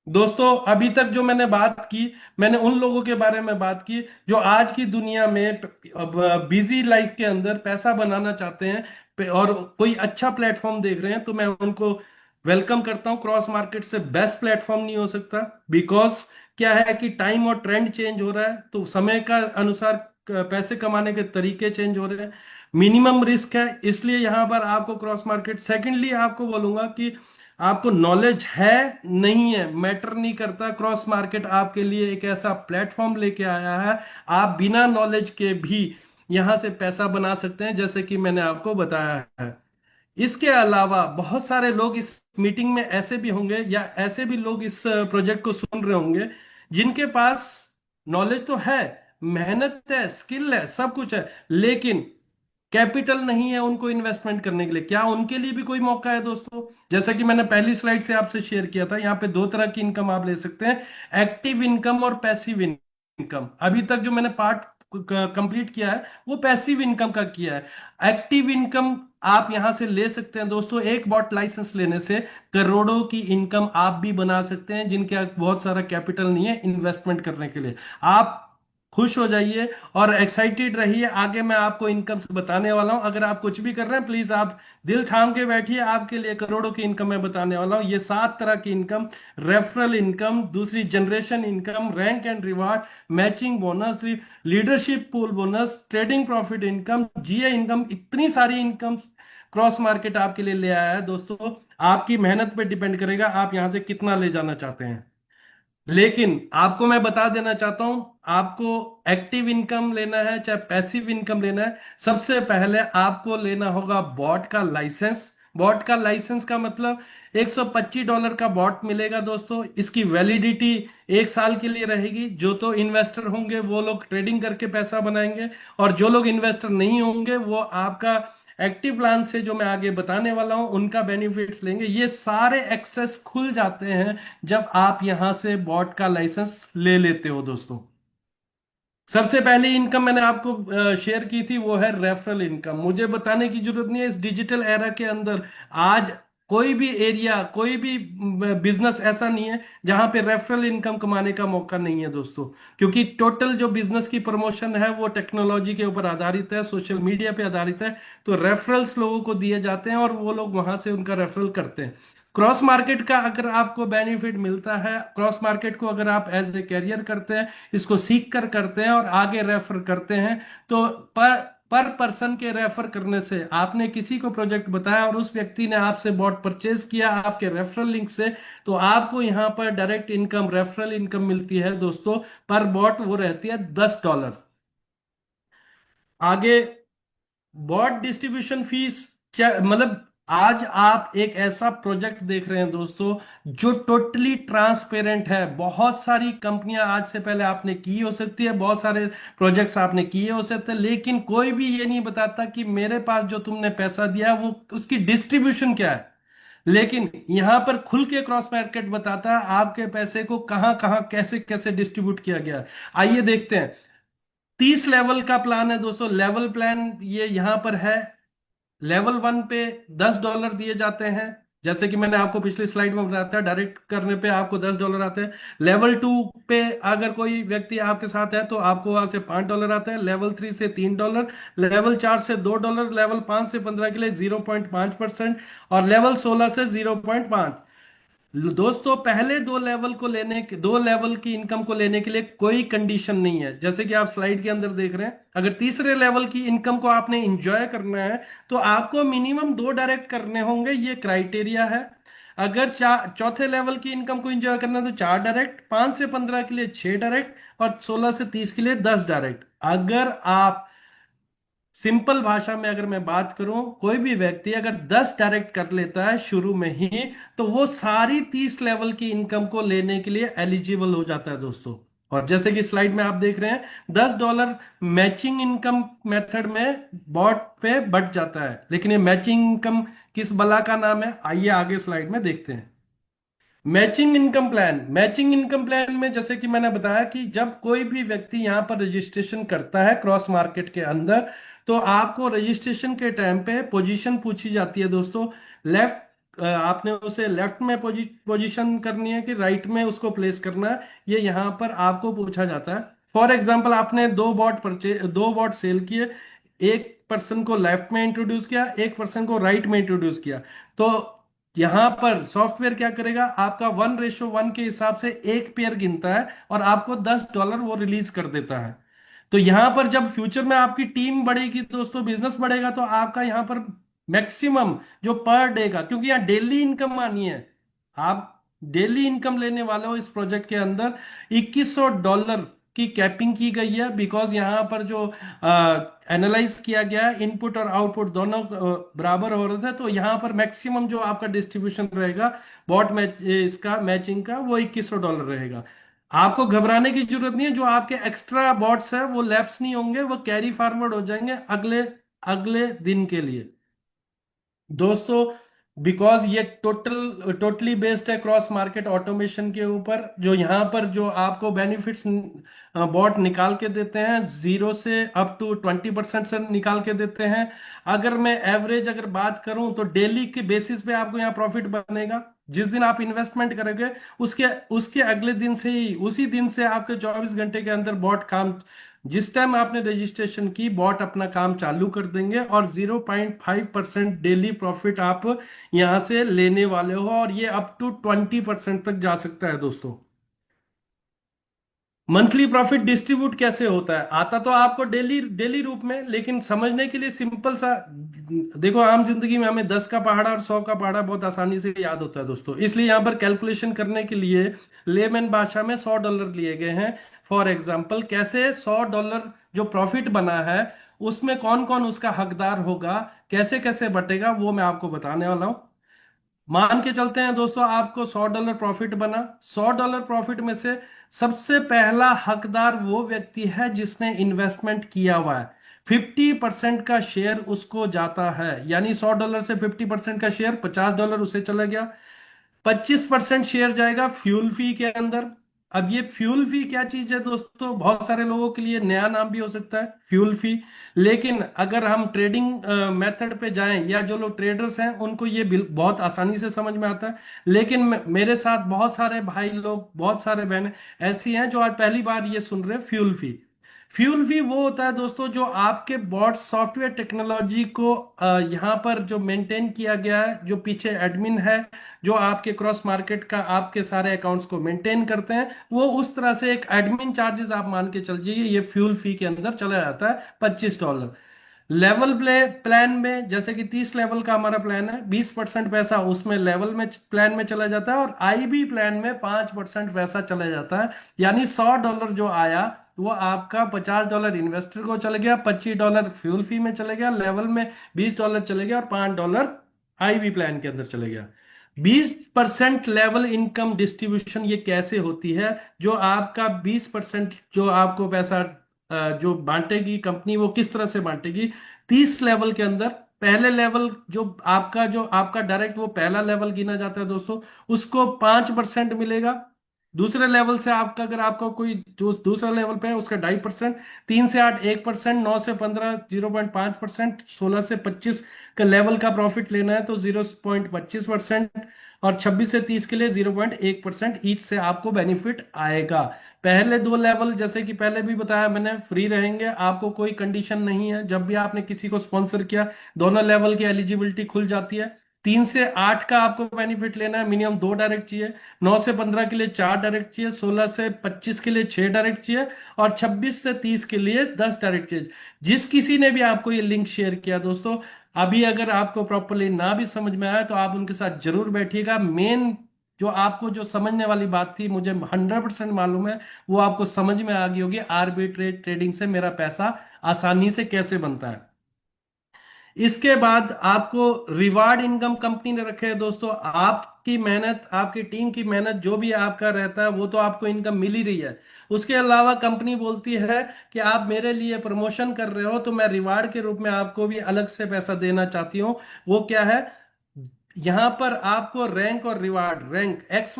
दोस्तों अभी तक जो मैंने बात की, मैंने उन लोगों के बारे में बात की जो आज की दुनिया में बिजी लाइफ के अंदर पैसा बनाना चाहते हैं, और कोई अच्छा प्लेटफॉर्म देख रहे हैं, तो मैं उनको वेलकम करता हूं। क्रॉस मार्केट से बेस्ट प्लेटफॉर्म नहीं हो सकता, बिकॉज क्या है कि टाइम और ट्रेंड चेंज हो रहा है, तो समय का अनुसार पैसे कमाने के तरीके चेंज हो रहे हैं। मिनिमम रिस्क है, इसलिए यहां पर आपको क्रॉस मार्केट। सेकेंडली आपको बोलूंगा कि आपको नॉलेज है नहीं है मैटर नहीं करता, क्रॉस मार्केट आपके लिए एक ऐसा प्लेटफॉर्म लेके आया है, आप बिना नॉलेज के भी यहां से पैसा बना सकते हैं, जैसे कि मैंने आपको बताया है। इसके अलावा बहुत सारे लोग इस मीटिंग में ऐसे भी होंगे, या ऐसे भी लोग इस प्रोजेक्ट को सुन रहे होंगे, जिनके पास नॉलेज तो है मेहनत है, स्किल है, सब कुछ है, लेकिन कैपिटल नहीं है उनको इन्वेस्टमेंट करने के लिए। क्या उनके लिए भी कोई मौका है दोस्तों? जैसा कि मैंने पहली स्लाइड से आपसे शेयर किया था, यहाँ पे दो तरह की इनकम आप ले सकते हैं, एक्टिव इनकम और पैसिव इनकम। अभी तक जो मैंने पार्ट कंप्लीट किया है वो पैसिव इनकम का किया है। एक्टिव इनकम आप यहां से ले सकते हैं दोस्तों, एक बॉट लाइसेंस लेने से करोड़ों की इनकम आप भी बना सकते हैं, जिनके बहुत सारा कैपिटल नहीं है इन्वेस्टमेंट करने के लिए। आप खुश हो जाइए और एक्साइटेड रहिए, आगे मैं आपको इनकम बताने वाला हूं। अगर आप कुछ भी कर रहे हैं, प्लीज आप दिल थाम के बैठिए, आपके लिए करोड़ों की इनकम मैं बताने वाला हूं। ये 7 तरह की इनकम: रेफरल इनकम, दूसरी generation income, rank and reward, matching bonus, leadership pool bonus, trading profit income, GA income, इतनी सारी इनकम क्रॉस मार्केट आपके लिए ले आया है दोस्तों। आपकी मेहनत पे डिपेंड करेगा आप यहां से कितना ले जाना चाहते हैं। लेकिन आपको मैं बता देना चाहता हूं, आपको एक्टिव इनकम लेना है चाहे पैसिव इनकम लेना है, सबसे पहले आपको लेना होगा बॉट का लाइसेंस। बॉट का लाइसेंस का मतलब $125 का बॉट मिलेगा दोस्तों। इसकी वैलिडिटी 1 साल के लिए रहेगी। जो तो इन्वेस्टर होंगे वो लोग ट्रेडिंग करके पैसा बनाएंगे, और जो लोग इन्वेस्टर नहीं होंगे वो आपका एक्टिव प्लान से, जो मैं आगे बताने वाला हूं, उनका बेनिफिट्स लेंगे। ये सारे एक्सेस खुल जाते हैं जब आप यहां से बॉट का लाइसेंस ले लेते हो दोस्तों। सबसे पहली इनकम मैंने आपको शेयर की थी, वो है रेफरल इनकम। मुझे बताने की जरूरत नहीं है, इस डिजिटल एरा के अंदर आज कोई भी एरिया, कोई भी बिजनेस ऐसा नहीं है जहां पे रेफरल इनकम कमाने का मौका नहीं है दोस्तों। क्योंकि टोटल जो बिजनेस की प्रमोशन है वो टेक्नोलॉजी के ऊपर आधारित है, सोशल मीडिया पे आधारित है। तो रेफरल्स लोगों को दिए जाते हैं और वो लोग वहां से उनका रेफरल करते हैं। क्रॉस मार्केट का अगर आपको बेनिफिट मिलता है, क्रॉस मार्केट को अगर आप एज ए कैरियर करते हैं, इसको सीख कर करते हैं और आगे रेफर करते हैं, तो पर पर्सन के रेफर करने से, आपने किसी को प्रोजेक्ट बताया और उस व्यक्ति ने आपसे बॉट परचेज किया आपके रेफरल लिंक से, तो आपको यहां पर डायरेक्ट इनकम, रेफरल इनकम मिलती है दोस्तों। पर बॉट वो रहती है $10। आगे बॉट डिस्ट्रीब्यूशन फीस क्या मतलब? आज आप एक ऐसा प्रोजेक्ट देख रहे हैं दोस्तों जो टोटली ट्रांसपेरेंट है। बहुत सारी कंपनियां आज से पहले आपने की हो सकती है, बहुत सारे प्रोजेक्ट्स आपने किए हो सकते हैं, लेकिन कोई भी ये नहीं बताता कि मेरे पास जो तुमने पैसा दिया वो उसकी डिस्ट्रीब्यूशन क्या है। लेकिन यहां पर खुल के क्रॉस मार्केट बताता है आपके पैसे को कहां कहां कैसे कैसे डिस्ट्रीब्यूट किया गया है। आइए देखते हैं। 30 लेवल का प्लान है दोस्तों। लेवल प्लान ये यहां पर है। लेवल 1 पे $10 दिए जाते हैं, जैसे कि मैंने आपको पिछली स्लाइड में बताया था, डायरेक्ट करने पे आपको $10 आते हैं। लेवल 2 पे अगर कोई व्यक्ति आपके साथ है तो आपको वहां से $5 आता है। लेवल 3 से $3, लेवल 4 से $2, लेवल 5 से 15 के लिए 0.5%, और लेवल 16 से 0.5। दोस्तों पहले दो लेवल की इनकम को लेने के लिए कोई कंडीशन नहीं है, जैसे कि आप स्लाइड के अंदर देख रहे हैं। अगर तीसरे लेवल की इनकम को आपने इंजॉय करना है तो आपको मिनिमम 2 डायरेक्ट करने होंगे, ये क्राइटेरिया है। अगर चौथे लेवल की इनकम को इंजॉय करना है तो 4 डायरेक्ट, 5 से 15 के लिए 6 डायरेक्ट, और 16 से 30 के लिए 10 डायरेक्ट। अगर आप सिंपल भाषा में अगर मैं बात करूं, कोई भी व्यक्ति अगर 10 डायरेक्ट कर लेता है शुरू में ही, तो वो सारी 30 लेवल की इनकम को लेने के लिए एलिजिबल हो जाता है दोस्तों। और जैसे कि स्लाइड में आप देख रहे हैं, $10 मैचिंग इनकम मेथड में बॉट पे बढ़ जाता है। लेकिन ये मैचिंग इनकम किस बला का नाम है, आइए आगे स्लाइड में देखते हैं। मैचिंग इनकम प्लान में जैसे कि मैंने बताया कि जब कोई भी व्यक्ति यहां पर रजिस्ट्रेशन करता है क्रॉस मार्केट के अंदर, तो आपको रजिस्ट्रेशन के टाइम पे पोजीशन पूछी जाती है दोस्तों। लेफ्ट, आपने उसे लेफ्ट में पोजीशन करनी है कि राइट में उसको प्लेस करना है, ये यहां पर आपको पूछा जाता है। फॉर एग्जाम्पल, आपने दो बॉट सेल किए, एक पर्सन को लेफ्ट में इंट्रोड्यूस किया, एक पर्सन को राइट में इंट्रोड्यूस किया। तो यहां पर सॉफ्टवेयर क्या करेगा, आपका 1:1 के हिसाब से एक पेयर गिनता है और आपको $10 वो रिलीज कर देता है। तो यहां पर जब फ्यूचर में आपकी टीम बढ़ेगी दोस्तों, बिजनेस बढ़ेगा, तो आपका यहां पर मैक्सिमम जो पर डे का, क्योंकि यहाँ डेली इनकम आनी है, आप डेली इनकम लेने वाले हो इस प्रोजेक्ट के अंदर। $2100 की कैपिंग की गई है, बिकॉज यहां पर जो एनालाइज किया गया है, इनपुट और आउटपुट दोनों बराबर हो रहे थे, तो यहां पर मैक्सिमम जो आपका डिस्ट्रीब्यूशन रहेगा बॉट मैच इसका मैचिंग का, वो $2100 रहेगा। आपको घबराने की जरूरत नहीं है। जो आपके एक्स्ट्रा बॉट्स है वो लैप्स नहीं होंगे, वो कैरी फॉरवर्ड हो जाएंगे अगले अगले दिन के लिए दोस्तों। बिकॉज ये टोटली बेस्ड है क्रॉस मार्केट ऑटोमेशन के ऊपर। जो यहाँ पर जो आपको बेनिफिट्स बॉट निकाल के देते हैं, 0 से अप टू 20% से निकाल के देते हैं। अगर मैं एवरेज अगर बात करूं तो डेली के बेसिस पे आपको यहाँ प्रॉफिट बनेगा। जिस दिन आप इन्वेस्टमेंट करेंगे उसके उसके अगले दिन से ही, उसी दिन से आपके 24 घंटे के अंदर बॉट काम, जिस टाइम आपने रजिस्ट्रेशन की, बॉट अपना काम चालू कर देंगे और 0.5% डेली प्रॉफिट आप यहां से लेने वाले हो, और ये अप टू 20% तक जा सकता है दोस्तों। मंथली प्रॉफिट डिस्ट्रीब्यूट कैसे होता है? आता तो आपको डेली डेली रूप में, लेकिन समझने के लिए सिंपल सा देखो। आम जिंदगी में हमें 10 का पहाड़ा और 100 का पहाड़ा बहुत आसानी से याद होता है दोस्तों, इसलिए यहां पर कैलकुलेशन करने के लिए लेमन भाषा में $100 लिए गए हैं। फॉर एग्जाम्पल, कैसे $100 जो प्रॉफिट बना है उसमें कौन कौन उसका हकदार होगा, कैसे कैसे बटेगा, वो मैं आपको बताने वाला हूं। मान के चलते हैं दोस्तों आपको $100 प्रॉफिट बना। $100 प्रॉफिट में से सबसे पहला हकदार वो व्यक्ति है जिसने इन्वेस्टमेंट किया हुआ है। 50% का शेयर उसको जाता है, यानी $100 से 50% का शेयर $50 उसे चला गया। 25% शेयर जाएगा फ्यूल फी के अंदर। अब ये फ्यूल फी क्या चीज है दोस्तों? बहुत सारे लोगों के लिए नया नाम भी हो सकता है फ्यूल फी, लेकिन अगर हम ट्रेडिंग मेथड पे जाएं या जो लोग ट्रेडर्स हैं उनको ये बहुत आसानी से समझ में आता है। लेकिन मेरे साथ बहुत सारे भाई लोग, बहुत सारे बहनें ऐसी हैं जो आज पहली बार ये सुन रहे हैं फ्यूल फी। फ्यूल फी वो होता है दोस्तों जो आपके बॉट सॉफ्टवेयर टेक्नोलॉजी को यहाँ पर जो मेंटेन किया गया है, जो पीछे एडमिन है जो आपके क्रॉस मार्केट का आपके सारे अकाउंट्स को मेंटेन करते हैं, वो उस तरह से एक एडमिन चार्जेस आप मान के चल जाइए, ये फ्यूल फी के अंदर चला जाता है $25। लेवल प्लान में जैसे कि 30 लेवल का हमारा प्लान है, 20% पैसा उसमें लेवल में प्लान में चला जाता है, और आईबी प्लान में 5% पैसा चला जाता है। यानी $100 जो आया वो आपका $50 इन्वेस्टर को चले गया, $25 फ्यूल फी में चले गया, लेवल में $20 चले गया, और $5 आईबी प्लान के अंदर चले गया। 20% लेवल इनकम डिस्ट्रीब्यूशन ये कैसे होती है? जो आपका 20% जो आपको पैसा जो बांटेगी कंपनी, वो किस तरह से बांटेगी? 30 लेवल के अंदर पहले लेवल जो आपका डायरेक्ट वो पहला लेवल गिना जाता है दोस्तों, उसको 5% मिलेगा। दूसरे लेवल से आपका अगर आपका कोई दूसरा लेवल पे है उसका 2.5%, 3 से 8 1%, 9 से 15 0.5%, 16 से 25 का लेवल का प्रॉफिट लेना है तो 0.25%, और 26 से 30 के लिए 0.1% ईच से आपको बेनिफिट आएगा। पहले दो लेवल जैसे कि पहले भी बताया मैंने फ्री रहेंगे, आपको कोई कंडीशन नहीं है। जब भी आपने किसी को स्पॉन्सर किया दोनों लेवल की एलिजिबिलिटी खुल जाती है। 3 से 8 का आपको बेनिफिट लेना है, मिनिमम 2 डायरेक्ट चाहिए। 9 से 15 के लिए 4 डायरेक्ट चाहिए। 16 से 25 के लिए 6 डायरेक्ट चाहिए, और 26 से 30 के लिए 10 डायरेक्ट चाहिए। जिस किसी ने भी आपको ये लिंक शेयर किया दोस्तों, अभी अगर आपको प्रॉपरली ना भी समझ में आया तो आप उनके साथ जरूर बैठिएगा। मेन जो आपको जो समझने वाली बात थी, मुझे 100% मालूम है वो आपको समझ में आ गई होगी। आर्बिट्रेज ट्रेडिंग से मेरा पैसा आसानी से कैसे बनता है। इसके बाद आपको रिवार्ड इनकम कंपनी ने रखे हैं दोस्तों। आपकी मेहनत, आपकी टीम की मेहनत जो भी आपका रहता है वो तो आपको इनकम मिल ही रही है। उसके अलावा कंपनी बोलती है कि आप मेरे लिए प्रमोशन कर रहे हो तो मैं रिवार्ड के रूप में आपको भी अलग से पैसा देना चाहती हूँ। वो क्या है? यहां पर आपको रैंक और reward, rank x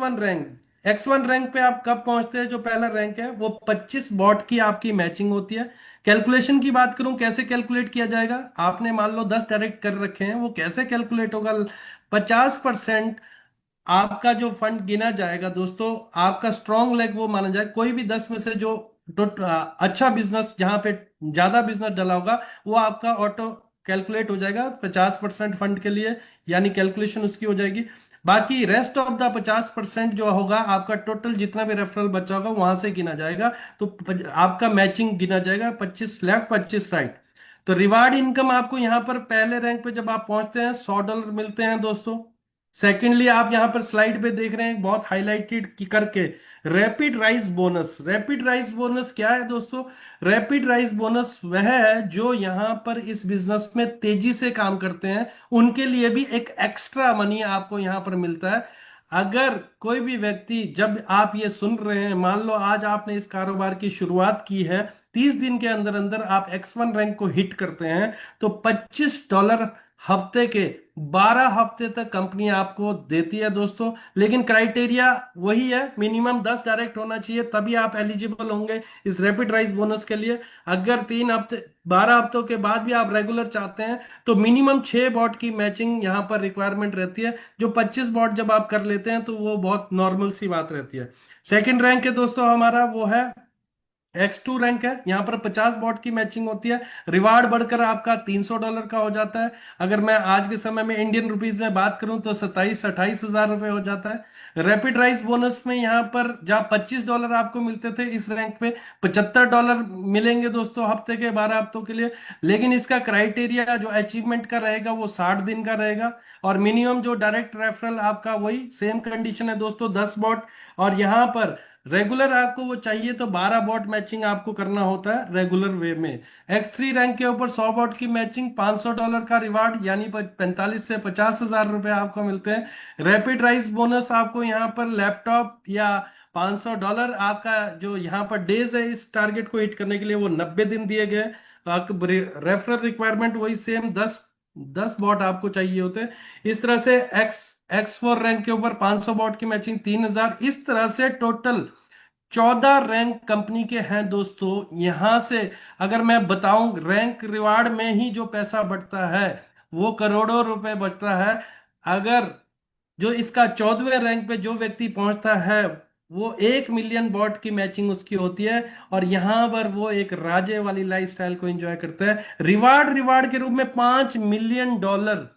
one rank पे आप कब पहुंचते हैं? जो पहला रैंक है वो 25 बॉट की आपकी मैचिंग होती है। कैलकुलेशन की बात करूं कैसे कैलकुलेट किया जाएगा? आपने मान लो 10 डायरेक्ट कर रखे हैं, वो कैसे कैलकुलेट होगा? 50% आपका जो फंड गिना जाएगा दोस्तों, आपका स्ट्रॉन्ग लेग वो माना जाएगा। कोई भी 10 में से जो अच्छा बिजनेस जहां पे ज्यादा बिजनेस डला होगा वो आपका ऑटो कैलकुलेट हो जाएगा 50% फंड के लिए, यानी कैलकुलेशन उसकी हो जाएगी। बाकी रेस्ट ऑफ द 50% जो होगा आपका टोटल जितना भी रेफरल बचा होगा वहां से गिना जाएगा। तो आपका मैचिंग गिना जाएगा, 25 लेफ्ट 25 राइट। तो रिवार्ड इनकम आपको यहां पर पहले रैंक पे जब आप पहुंचते हैं $100 मिलते हैं दोस्तों। सेकेंडली आप यहां पर स्लाइड पे देख रहे हैं बहुत हाईलाइटेड की करके rapid rise bonus. Rapid rise bonus क्या है दोस्तों? रैपिड राइज बोनस वह है जो यहां पर इस बिजनेस में तेजी से काम करते हैं, उनके लिए भी एक एक्स्ट्रा मनी आपको यहां पर मिलता है। अगर कोई भी व्यक्ति, जब आप ये सुन रहे हैं, मान लो आज आपने इस कारोबार की शुरुआत की है, 30 दिन के अंदर अंदर आप X1 रैंक को हिट करते हैं, तो $25 हफ्ते के 12 हफ्ते तक कंपनी आपको देती है दोस्तों। लेकिन क्राइटेरिया वही है, मिनिमम 10 डायरेक्ट होना चाहिए, तभी आप एलिजिबल होंगे इस रैपिड राइज बोनस के लिए। अगर 3 हफ्ते 12 हफ्तों के बाद भी आप रेगुलर चाहते हैं तो मिनिमम 6 बॉट की मैचिंग यहाँ पर रिक्वायरमेंट रहती है। जो 25 बॉट जब आप कर लेते हैं तो वो बहुत नॉर्मल सी बात रहती है। सेकंड रैंक है दोस्तों हमारा, वो है X2 रैंक है। यहाँ पर 50 बॉट की मैचिंग होती है। रिवार्ड बढ़कर आपका $300 का हो जाता है। अगर मैं आज के समय में इंडियन रुपीज में बात करूं तो 27-28 हजार रुपए हो जाता है। रैपिड राइज बोनस में यहाँ पर जहाँ $25 आपको मिलते थे, इस रैंक पे $75 मिलेंगे दोस्तों हफ्ते के 12 हफ्तों के लिए। लेकिन इसका क्राइटेरिया जो अचीवमेंट का रहेगा वो 60 दिन का रहेगा। और मिनिमम जो डायरेक्ट रेफरल आपका, वही सेम कंडीशन है दोस्तों, 10 बॉट। और यहाँ पर रेगुलर आपको वो चाहिए तो 12 बॉट मैचिंग आपको करना होता है रेगुलर वे में। X3 रैंक के ऊपर 100 बॉट की मैचिंग, $500 का रिवार्ड, यानी 45 से 50 हजार रुपए आपको मिलते हैं। रैपिड राइज बोनस आपको यहाँ पर लैपटॉप या $500 आपका जो यहाँ पर डेज है इस टारगेट को हिट करने के लिए, वो 90 दिन दिए गए। रेफरल रिक्वायरमेंट वही सेम, 10 10 बॉट आपको चाहिए होते हैं। इस तरह से X4 रैंक के ऊपर 500 बॉट की मैचिंग 3000। इस तरह से टोटल 14 रैंक कंपनी के हैं दोस्तों। यहां से अगर मैं बताऊं, रैंक रिवार्ड में ही जो पैसा बढ़ता है वो करोड़ों रुपए बढ़ता है। अगर जो इसका 14वें रैंक पे जो व्यक्ति पहुंचता है, वो 1 मिलियन बॉट की मैचिंग उसकी होती है। और यहां पर वो एक राजे वाली लाइफस्टाइल को एंजॉय करता है। रिवार्ड रिवार्ड के रूप में $5 मिलियन।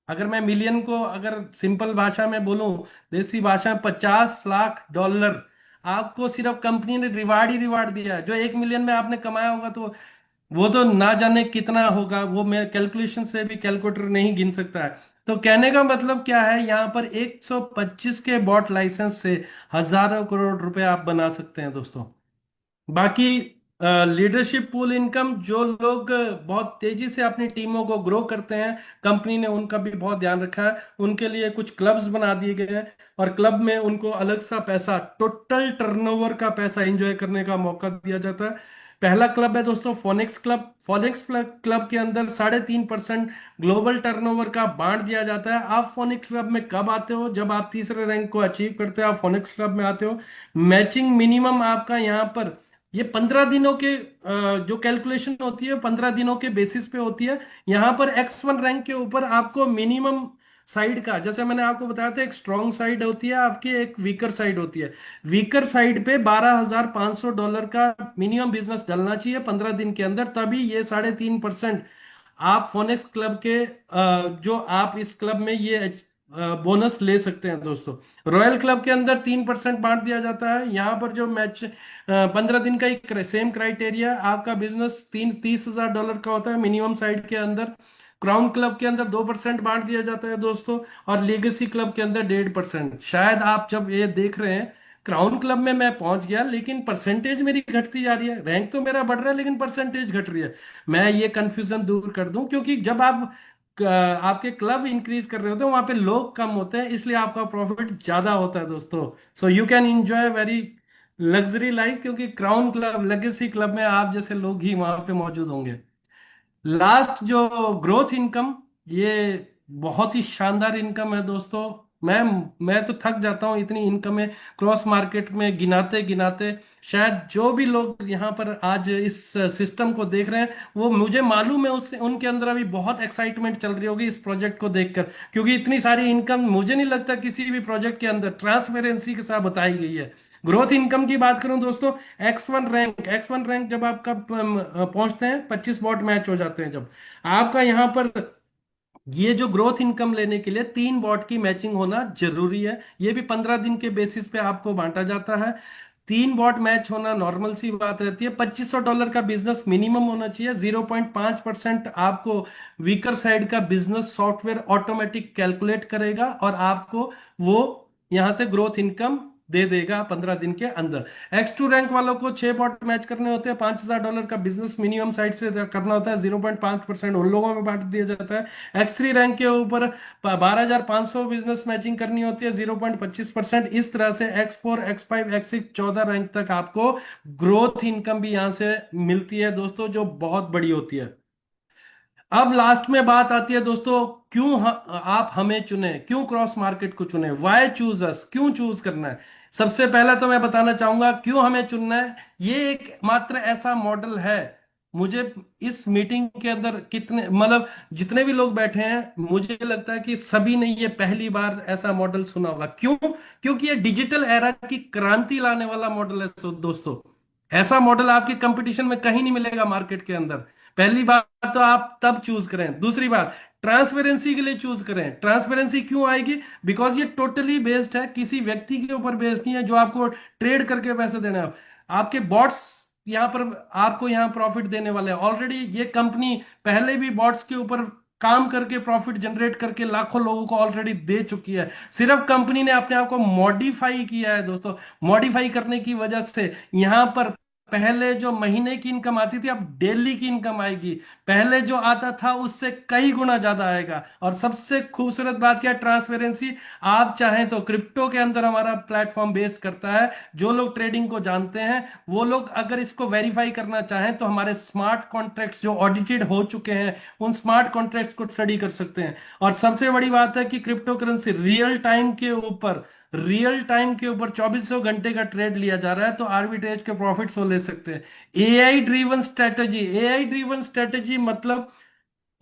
अगर मैं मिलियन को अगर सिंपल भाषा में बोलूं, देसी भाषा में, $50 लाख आपको सिर्फ कंपनी ने रिवार्ड ही रिवार्ड दिया है। जो 1 मिलियन में आपने कमाया होगा तो वो तो ना जाने कितना होगा, वो मैं कैलकुलेशन से भी कैलकुलेटर नहीं गिन सकता है। तो कहने का मतलब क्या है, यहाँ पर 125 के बॉट लाइसेंस से हजारों करोड़ रुपए आप बना सकते हैं दोस्तों। बाकी लीडरशिप पूल इनकम, जो लोग बहुत तेजी से अपनी टीमों को ग्रो करते हैं, कंपनी ने उनका भी बहुत ध्यान रखा है। उनके लिए कुछ क्लब्स बना दिए गए हैं और क्लब में उनको अलग सा पैसा, टोटल टर्नओवर का पैसा एंजॉय करने का मौका दिया जाता है। पहला क्लब है दोस्तों फोनिक्स क्लब। फोनिक्स क्लब के अंदर 3.5% ग्लोबल टर्नओवर का बांट दिया जाता है। आप फोनिक्स क्लब में कब आते हो? जब आप तीसरे रैंक को अचीव करते हो, आप फोनिक्स क्लब में आते हो। मैचिंग मिनिमम आपका यहाँ पर ये 15 दिनों के जो कैलकुलेशन होती है 15 दिनों के बेसिस पे होती है। यहां पर X1 रैंक के ऊपर आपको मिनिमम साइड का, जैसे मैंने आपको बताया था, एक स्ट्रॉन्ग साइड होती है आपकी, एक वीकर साइड होती है। वीकर साइड पे $12,500 का मिनिमम बिजनेस डलना चाहिए 15 दिन के अंदर, तभी ये 3.5% आप फोनेक्स क्लब के जो आप इस क्लब में ये बोनस ले सकते हैं दोस्तों। रॉयल क्लब के अंदर 3% बांट दिया जाता है। यहाँ पर जो मैच 15 दिन का ही सेम क्राइटेरिया, आपका बिजनेस 30,000 का होता है मिनिमम साइड के अंदर। क्राउन क्लब के अंदर 2% बांट दिया जाता है दोस्तों। और लेगेसी क्लब के अंदर 1.5%। शायद आप जब ये देख रहे हैं, क्राउन क्लब में मैं पहुंच गया लेकिन परसेंटेज मेरी घटती जा रही है, रैंक तो मेरा बढ़ रहा है लेकिन परसेंटेज घट रही है। मैं ये कंफ्यूजन दूर कर दूं, क्योंकि जब आप आपके क्लब इंक्रीज कर रहे होते हैं वहां पे लोग कम होते हैं, इसलिए आपका प्रॉफिट ज्यादा होता है दोस्तों। So you can enjoy very luxury life, क्योंकि क्राउन क्लब, लेगेसी क्लब में आप जैसे लोग ही वहां पे मौजूद होंगे। लास्ट जो ग्रोथ इनकम, ये बहुत ही शानदार इनकम है दोस्तों। मैं तो थक जाता हूं, इतनी इनकम है क्रॉस मार्केट में गिनाते गिनाते। शायद जो भी लोग यहाँ पर आज इस सिस्टम को देख रहे हैं, वो मुझे मालूम है उससे उनके अंदर अभी बहुत एक्साइटमेंट चल रही होगी इस प्रोजेक्ट को देखकर, क्योंकि इतनी सारी इनकम मुझे नहीं लगता किसी भी प्रोजेक्ट के अंदर ट्रांसपेरेंसी के साथ बताई गई है। ग्रोथ इनकम की बात करूं दोस्तों, एक्स वन रैंक जब आपका पहुंचते हैं, 25 बॉट मैच हो जाते हैं जब आपका यहाँ पर, ये जो ग्रोथ इनकम लेने के लिए 3 बॉट की मैचिंग होना जरूरी है। ये भी 15 दिन के बेसिस पे आपको बांटा जाता है। 3 बॉट मैच होना नॉर्मल सी बात रहती है। $2500 का बिजनेस मिनिमम होना चाहिए। 0.5% आपको वीकर साइड का बिजनेस सॉफ्टवेयर ऑटोमेटिक कैलकुलेट करेगा और आपको वो यहां से ग्रोथ इनकम दे देगा 15 दिन के अंदर। X2 रैंक वालों को 6 बॉट मैच करने होते हैं, $5,000 का बिजनेस मिनिमम साइट से करना होता है, 0.5% उन लोगों में बांट दिया जाता है। X3 रैंक के ऊपर 12,500 बिजनेस मैचिंग करनी होती है, 0.25%। इस तरह से X4, X5, X6, 14 रैंक तक आपको ग्रोथ इनकम भी यहां से मिलती है दोस्तों, जो बहुत बड़ी होती है। अब लास्ट में बात आती है दोस्तों, क्यों आप हमें चुने, क्यों क्रॉस मार्केट को चुने, वाई चूज अस, क्यों चूज करना है। सबसे पहले तो मैं बताना चाहूंगा क्यों हमें चुनना है। ये एक मात्र ऐसा मॉडल है, मुझे इस मीटिंग के अंदर कितने मतलब जितने भी लोग बैठे हैं, मुझे लगता है कि सभी ने ये पहली बार ऐसा मॉडल सुना होगा। क्यों? क्योंकि ये डिजिटल एरा की क्रांति लाने वाला मॉडल है दोस्तों। ऐसा मॉडल आपके कंपटीशन में कहीं नहीं मिलेगा मार्केट के अंदर। पहली बात तो आप तब चूज करें। दूसरी बात, ट्रांसपेरेंसी के लिए चूज करें। ट्रांसपेरेंसी क्यों आएगी? बिकॉज ये टोटली बेस्ड है, किसी व्यक्ति के ऊपर बेस्ड नहीं है जो आपको ट्रेड करके पैसे देने हैं। आपके बॉट्स यहां पर आपको यहां प्रॉफिट देने वाले हैं। ऑलरेडी ये कंपनी पहले भी बॉट्स के ऊपर काम करके प्रॉफिट जनरेट करके लाखों लोगों को ऑलरेडी दे चुकी है। सिर्फ कंपनी ने अपने आप को मॉडिफाई किया है दोस्तों। मॉडिफाई करने की वजह से यहां पर पहले जो महीने की इनकम आती थी, अब डेली की इनकम आएगी। पहले जो आता था उससे कई गुना ज्यादा आएगा। और सबसे खूबसूरत बात क्या है? ट्रांसपेरेंसी। आप चाहें तो क्रिप्टो के अंदर हमारा प्लेटफॉर्म बेस्ड करता है। जो लोग ट्रेडिंग को जानते हैं वो लोग अगर इसको वेरीफाई करना चाहें तो हमारे स्मार्ट कॉन्ट्रैक्ट्स जो ऑडिटेड हो चुके हैं, उन स्मार्ट कॉन्ट्रैक्ट्स को स्टडी कर सकते हैं। और सबसे बड़ी बात है कि क्रिप्टो करेंसी रियल टाइम के ऊपर 2400 घंटे का ट्रेड लिया जा रहा है, तो आर्बिट्रेज के प्रॉफिट्स वो ले सकते हैं। एआई ड्रिवन स्ट्रेटेजी मतलब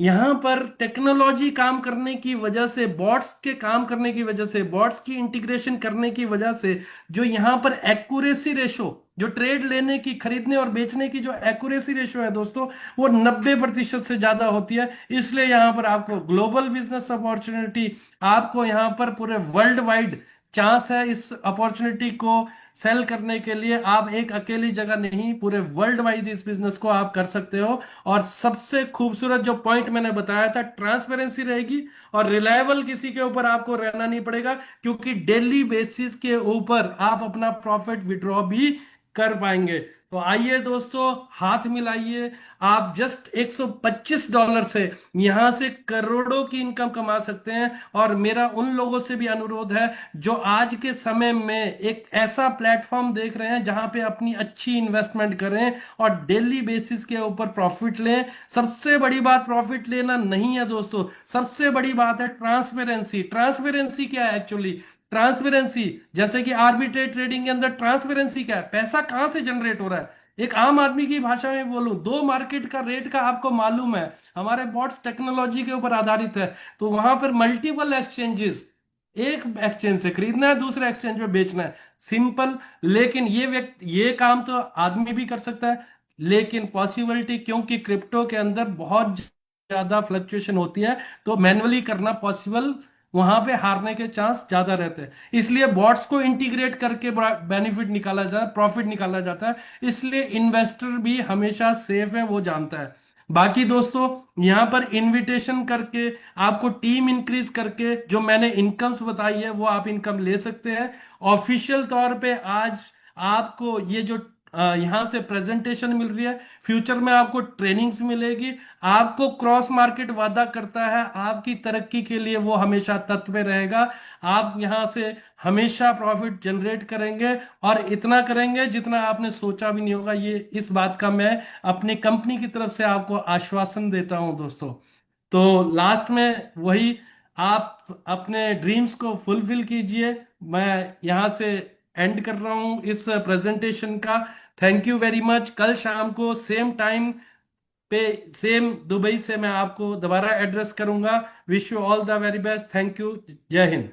यहां पर टेक्नोलॉजी काम करने की वजह से, बॉट्स के काम करने की वजह से, बॉट्स की इंटीग्रेशन करने की वजह से जो यहां पर एक्यूरेसी रेशो, जो ट्रेड लेने की, खरीदने और बेचने की जो एक्यूरेसी रेशो है दोस्तों, वो 90% से ज्यादा होती है। इसलिए यहां पर आपको ग्लोबल बिजनेस अपॉर्चुनिटी, आपको यहां पर पूरे वर्ल्ड वाइड चांस है इस अपॉर्चुनिटी को सेल करने के लिए। आप एक अकेली जगह नहीं, पूरे वर्ल्ड वाइड इस बिजनेस को आप कर सकते हो। और सबसे खूबसूरत जो पॉइंट मैंने बताया था, ट्रांसपेरेंसी रहेगी और रिलायबल, किसी के ऊपर आपको रहना नहीं पड़ेगा, क्योंकि डेली बेसिस के ऊपर आप अपना प्रॉफिट विड्रॉ भी कर पाएंगे। तो आइए दोस्तों, हाथ मिलाइए। आप जस्ट $125 से यहां से करोड़ों की इनकम कमा सकते हैं। और मेरा उन लोगों से भी अनुरोध है जो आज के समय में एक ऐसा प्लेटफॉर्म देख रहे हैं जहां पे अपनी अच्छी इन्वेस्टमेंट करें और डेली बेसिस के ऊपर प्रॉफिट लें। सबसे बड़ी बात प्रॉफिट लेना नहीं है दोस्तों, सबसे बड़ी बात है ट्रांसपेरेंसी। ट्रांसपेरेंसी क्या है एक्चुअली? ट्रांसपेरेंसी, जैसे कि आर्बिट्रेज ट्रेडिंग के अंदर ट्रांसपेरेंसी क्या है? पैसा कहां से जनरेट हो रहा है? एक आम आदमी की भाषा में बोलूं, दो मार्केट का रेट का आपको मालूम है। हमारे बॉट्स टेक्नोलॉजी के ऊपर आधारित है, तो वहां पर मल्टीपल एक्सचेंजेस, एक एक्सचेंज से खरीदना है, दूसरे एक्सचेंज पे बेचना है, सिंपल। लेकिन ये काम तो आदमी भी कर सकता है, लेकिन पॉसिबिलिटी, क्योंकि क्रिप्टो के अंदर बहुत ज्यादा फ्लक्चुएशन होती है, तो मैनुअली करना पॉसिबल, वहां पे हारने के चांस ज्यादा रहते हैं। इसलिए बॉट्स को इंटीग्रेट करके बेनिफिट निकाला जाता है, प्रॉफिट निकाला जाता है। इसलिए इन्वेस्टर भी हमेशा सेफ है, वो जानता है। बाकी दोस्तों, यहां पर इनविटेशन करके, आपको टीम इंक्रीज करके जो मैंने इनकम्स बताई है वो आप इनकम ले सकते हैं। ऑफिशियल तौर पे आज आपको ये जो यहां से प्रेजेंटेशन मिल रही है, फ्यूचर में आपको ट्रेनिंग्स मिलेगी। आपको क्रॉस मार्केट वादा करता है आपकी तरक्की के लिए, वो हमेशा तत्पर रहेगा। आप यहां से हमेशा प्रॉफिट जनरेट करेंगे और इतना करेंगे जितना आपने सोचा भी नहीं होगा। ये इस बात का मैं अपनी कंपनी की तरफ से आपको आश्वासन देता हूं दोस्तों। तो लास्ट में वही, आप अपने ड्रीम्स को फुलफिल कीजिए। मैं यहां से एंड कर रहा हूं इस प्रेजेंटेशन का। Thank you very much. कल शाम को सेम टाइम पे, सेम दुबई से मैं आपको दोबारा एड्रेस करूंगा। Wish you all the very best. Thank you. जय हिंद।